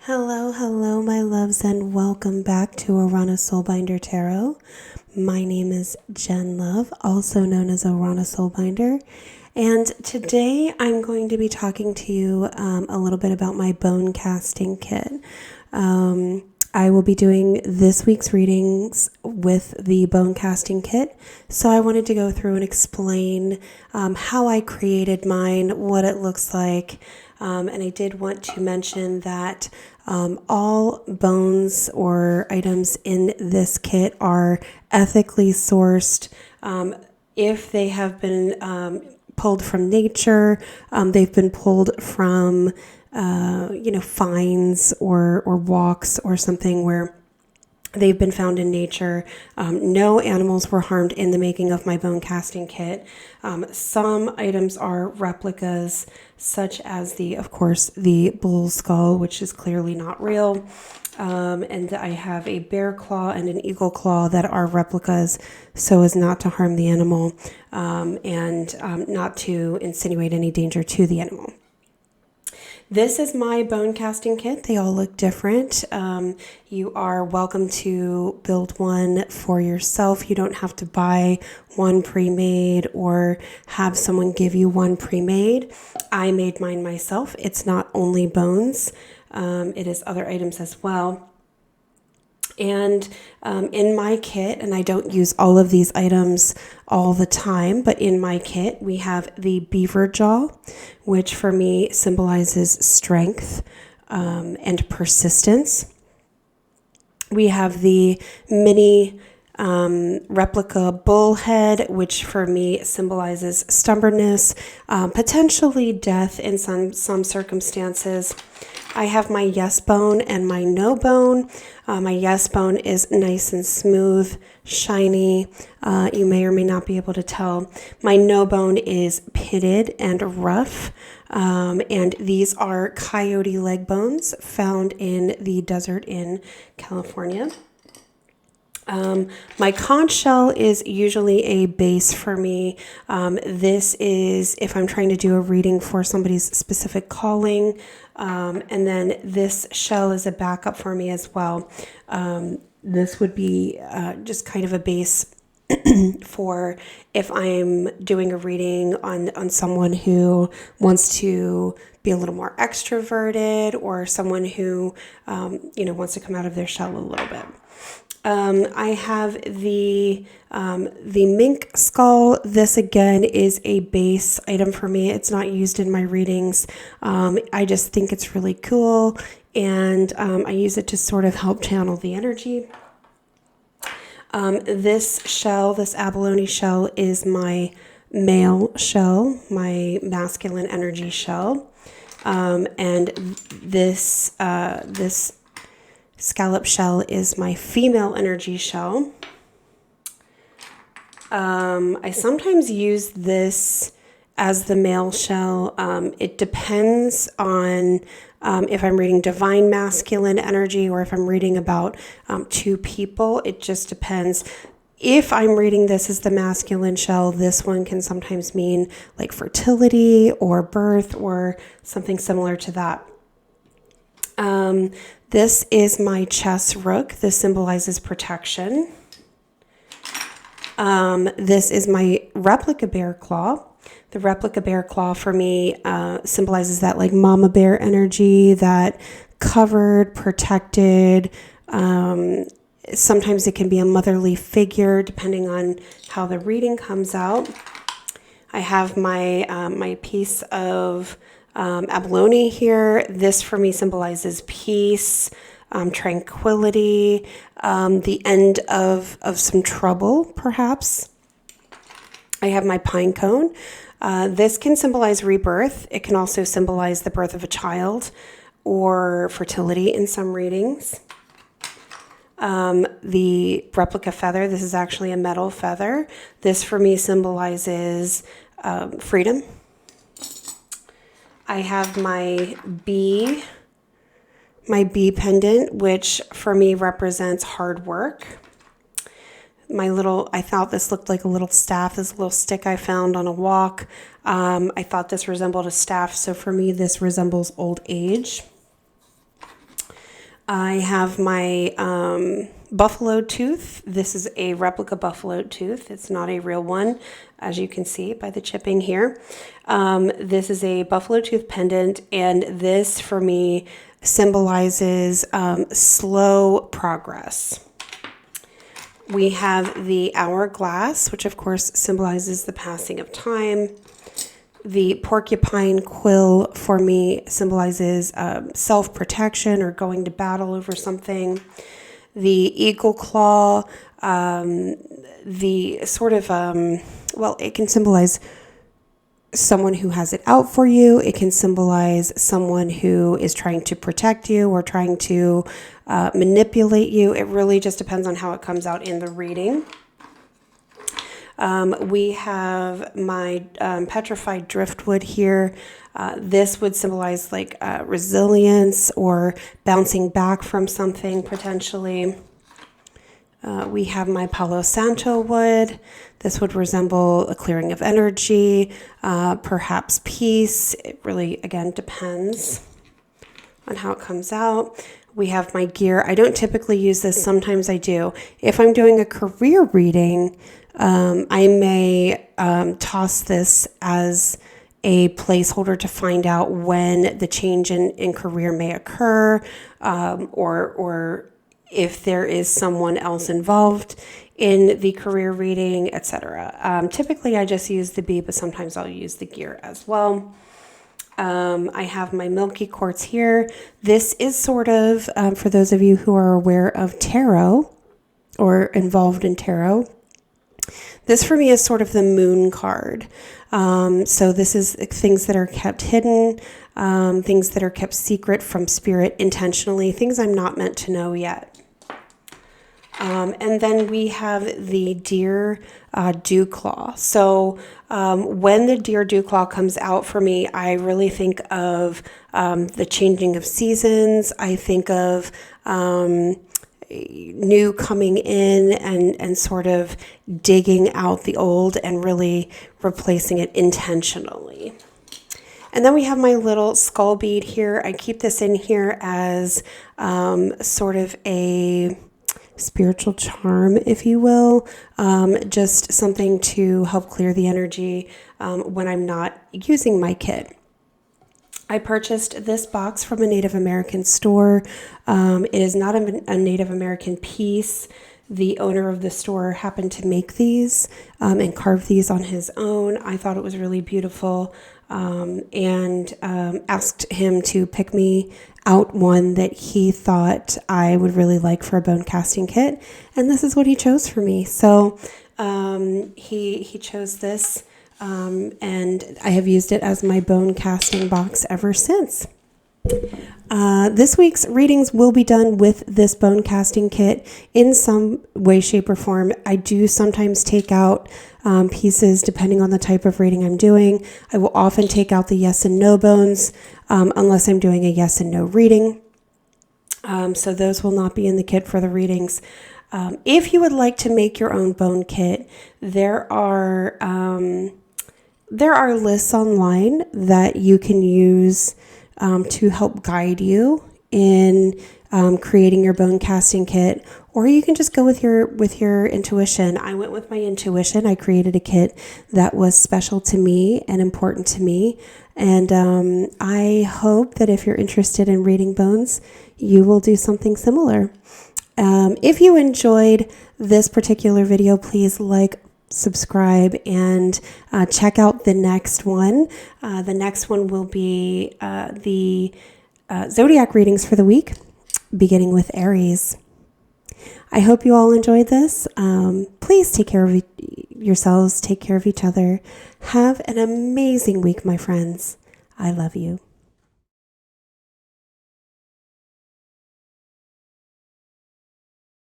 Hello, my loves, and welcome back to Arana Soulbinder Tarot. My name is Jen Love, also known as Arana Soulbinder, and today I'm going to be talking to you a little bit about my bone casting kit. I will be doing this week's readings with the bone casting kit, so I wanted to go through and explain how I created mine, what it looks like, and I did want to mention that all bones or items in this kit are ethically sourced. If they have been pulled from nature, they've been pulled from finds or walks or something where they've been found in nature. No animals were harmed in the making of my bone casting kit. Some items are replicas, such as of course, the bull skull, which is clearly not real. And I have a bear claw and an eagle claw that are replicas so as not to harm the animal and not to insinuate any danger to the animal. This is my bone casting kit. They all look different. You are welcome to build one for yourself. You don't have to buy one pre-made or have someone give you one pre-made. I made mine myself. It's not only bones. It is other items as well. And in my kit, and I don't use all of these items all the time, but in my kit, we have the beaver jaw, which for me symbolizes strength and persistence. We have the mini replica bull head, which for me symbolizes stubbornness, potentially death in some circumstances. I have my yes bone and my no bone. My yes bone is nice and smooth, shiny. You may or may not be able to tell. My no bone is pitted and rough. And these are coyote leg bones found in the desert in California. My conch shell is usually a base for me. This is if I'm trying to do a reading for somebody's specific calling. And then this shell is a backup for me as well. This would be just kind of a base for if I'm doing a reading on someone who wants to be a little more extroverted or someone who, wants to come out of their shell a little bit. I have the mink skull. This again is a base item for me. It's not used in my readings. I just think it's really cool, and I use it to sort of help channel the energy. This shell, this abalone shell, is my male shell, my masculine energy shell, and this scallop shell is my female energy shell. I sometimes use this as the male shell. It depends on if I'm reading divine masculine energy or if I'm reading about two people. It just depends. If I'm reading this as the masculine shell, this one can sometimes mean like fertility or birth or something similar to that. This is my chess rook. This symbolizes protection. This is my replica bear claw. The replica bear claw for me symbolizes that like mama bear energy, that covered, protected. Sometimes it can be a motherly figure depending on how the reading comes out. I have my piece of abalone here. This for me symbolizes peace, tranquility, the end of some trouble, perhaps. I have my pine cone. This can symbolize rebirth. It can also symbolize the birth of a child or fertility in some readings. The replica feather, this is actually a metal feather. This for me symbolizes freedom. I have my bee pendant, which for me represents hard work. I thought this looked like a little staff, this little stick I found on a walk. I thought this resembled a staff, so for me this resembles old age. I have my buffalo tooth. This is a replica buffalo tooth. It's not a real one, as you can see by the chipping here. This is a buffalo tooth pendant, and this for me symbolizes slow progress. We have the hourglass, which of course symbolizes the passing of time. The porcupine quill for me symbolizes self-protection or going to battle over something. The eagle claw, the sort of, well, it can symbolize someone who has it out for you. It can symbolize someone who is trying to protect you or trying to manipulate you. It really just depends on how it comes out in the reading. We have my petrified driftwood here. This would symbolize like resilience or bouncing back from something potentially. We have my Palo Santo wood. This would resemble a clearing of energy, perhaps peace. It really, again, depends on how it comes out. We have my gear. I don't typically use this. Sometimes I do. If I'm doing a career reading, I may toss this as a placeholder to find out when the change in career may occur, or if there is someone else involved in the career reading, etc. Typically, I just use the bee, but sometimes I'll use the gear as well. I have my milky quartz here. This is sort of, for those of you who are aware of tarot or involved in tarot, this for me is sort of the moon card. So this is things that are kept hidden, things that are kept secret from spirit intentionally, things I'm not meant to know yet. And then we have the deer dew claw. So when the deer dew claw comes out for me, I really think of the changing of seasons. I think of new coming in and sort of digging out the old and really replacing it intentionally. And then we have my little skull bead here. I keep this in here as sort of a spiritual charm, if you will, just something to help clear the energy when I'm not using my kit. I purchased this box from a Native American store. It is not a Native American piece. The owner of the store happened to make these and carve these on his own. I thought it was really beautiful and asked him to pick me out one that he thought I would really like for a bone casting kit. And this is what he chose for me. So he chose this. And I have used it as my bone casting box ever since. This week's readings will be done with this bone casting kit in some way, shape, or form. I do sometimes take out pieces depending on the type of reading I'm doing. I will often take out the yes and no bones unless I'm doing a yes and no reading. So those will not be in the kit for the readings. If you would like to make your own bone kit, there are lists online that you can use to help guide you in creating your bone casting kit, or you can just go with your intuition. I went with my intuition. I created a kit that was special to me and important to me, and I hope that if you're interested in reading bones, you will do something similar. If you enjoyed this particular video, please like, subscribe, and check out the next one. The next one will be the zodiac readings for the week, beginning with Aries. I hope you all enjoyed this. Please take care of yourselves, take care of each other. Have an amazing week, my friends. I love you.